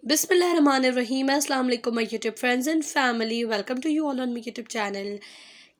बिस्मिल्लाहिर्रहमानिर्रहीम अस्सलाम वालेकुम my YouTube friends and family, welcome to you all on my YouTube channel.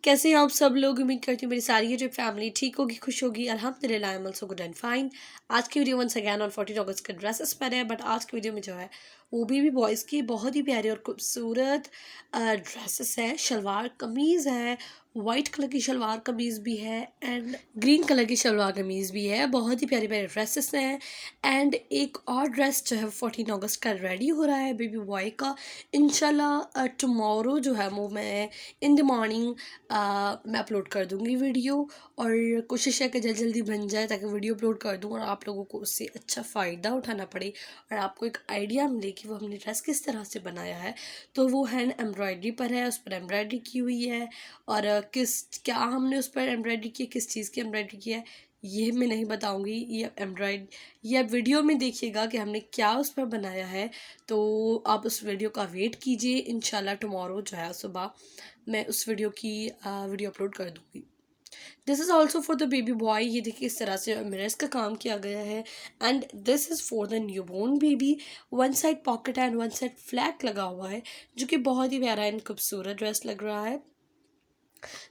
कैसे हैं आप सब लोग? उम्मीद करती हूँ मेरी सारी यूट्यूब फैमिली ठीक होगी, खुश होगी। अल्हम्दुलिल्लाह I am also good and fine. आज की वीडियो वंस अगैन ऑन 14 अगस्त का ड्रेसेस पर है, बट आज की वीडियो में जो है वो भी बॉयज़ की बहुत ही प्यारी और खूबसूरत ड्रेसेस है। शलवार कमीज़ है, वाइट कलर की शलवार कमीज़ भी है एंड ग्रीन कलर की शलवार कमीज़ भी है। बहुत ही प्यारे प्यारे ड्रेसेस हैं एंड एक और ड्रेस जो है 14 अगस्त का रेडी हो रहा है बेबी बॉय का। इंशाल्लाह टुमारो जो है वो मैं इन द मॉर्निंग मैं अपलोड कर दूँगी वीडियो, और कोशिश है कि जल्दी जल्दी बन जाए ताकि वीडियो अपलोड कर दूँ और आप लोगों को उससे अच्छा फ़ायदा उठाना पड़े और आपको एक आइडिया मिले कि वो हमने ड्रेस किस तरह से बनाया है। तो वो हैंड एम्ब्रॉयडरी पर है, उस पर एम्ब्रॉयडरी की हुई है और किस क्या हमने उस पर एम्ब्रॉयडरी की है, किस चीज़ की एम्ब्रॉयडरी की है ये मैं नहीं बताऊंगी। ये आप वीडियो में देखिएगा कि हमने क्या उस पर बनाया है। तो आप उस वीडियो का वेट कीजिए। इंशाल्लाह टुमारो जो है सुबह मैं उस वीडियो की वीडियो अपलोड कर दूँगी। This is also for the baby boy. ये देखिए इस तरह से मिरर्स का काम किया गया है and this is for the newborn baby. One side pocket and one side flag लगा हुआ है जो कि बहुत ही प्यारा एंड खूबसूरत ड्रेस लग रहा है।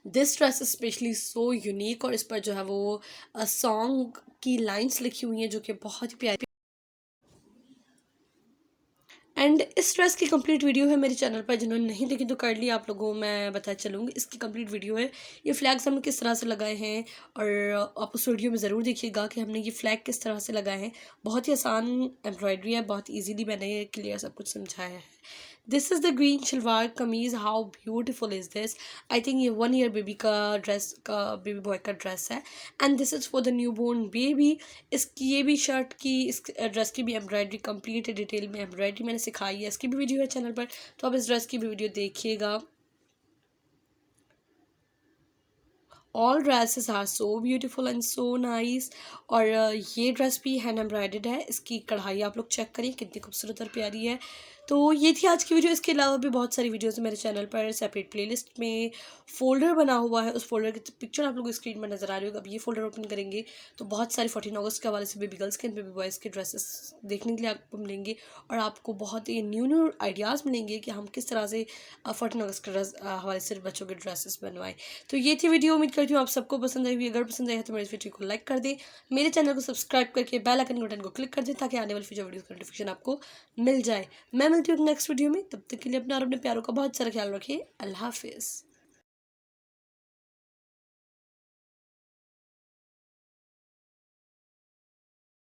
This dress specially so unique, और इस पर जो है वो सॉन्ग की लाइंस लिखी हुई हैं जो कि बहुत ही प्यारी। एंड इस ड्रेस की कंप्लीट वीडियो है मेरे चैनल पर, जिन्होंने नहीं देखी तो कर ली। आप लोगों को मैं बता चलूँगी, इसकी कंप्लीट वीडियो है। ये फ्लैग्स हमने किस तरह से लगाए हैं और आप उस वीडियो में ज़रूर देखिएगा कि हमने ये फ्लैग किस तरह से लगाए हैं। बहुत ही आसान एम्ब्रॉयडरी है, बहुत ईजीली मैंने ये क्लियर सब कुछ समझाया है। This is the green salwar kameez. How beautiful is this. I think ये 1 ईयर बेबी का ड्रेस का बेबी बॉय का ड्रेस है and this is for the newborn baby. इसकी ये भी शर्ट की, इस ड्रेस की भी एम्ब्रॉयडरी कंप्लीट डिटेल में एम्ब्रॉयडरी मैंने सिखाई है, इसकी भी वीडियो है चैनल पर, तो आप इस ड्रेस की भी वीडियो देखिएगा। All dresses are so beautiful and so nice. और ये ड्रेस भी हैंड एम्ब्रॉयडर्ड है, इसकी कढ़ाई आप लोग चेक करिए कितनी खूबसूरत और प्यारी है। तो ये थी आज की वीडियो। इसके अलावा भी बहुत सारी वीडियोस मेरे चैनल पर सेपरेट प्लेलिस्ट में फोल्डर बना हुआ है। उस फोल्डर की पिक्चर आप लोग स्क्रीन पर नज़र आ रही होगी। अब ये फोल्डर ओपन करेंगे तो बहुत सारी 14 अगस्त के हवाले से बेबी गर्ल्स के एंड बेबी बॉयज़ के ड्रेसेस देखने के लिए आपको मिलेंगे और आपको बहुत ही न्यू न्यू आइडियाज़ मिलेंगे कि हम किस तरह से 14 अगस्त के ड्रेस हवाले से बच्चों के ड्रेसेस बनवाएं। तो ये थी वीडियो। उम्मीद करती हूँ आप सबको पसंद आई हुई। अगर पसंद आई है तो मेरे वीडियो को लाइक कर दें, मेरे चैनल को सब्सक्राइब करके बेल आइकन बटन को क्लिक कर दें ताकि आने वाली फ्यूचर वीडियो का नोटिफिकेशन आपको मिल जाए। मैं मिलती हूँ नेक्स्ट वीडियो में, तब तक के लिए अपना और अपने प्यारों का बहुत सारा ख्याल रखिए। अल्लाह हाफिज़।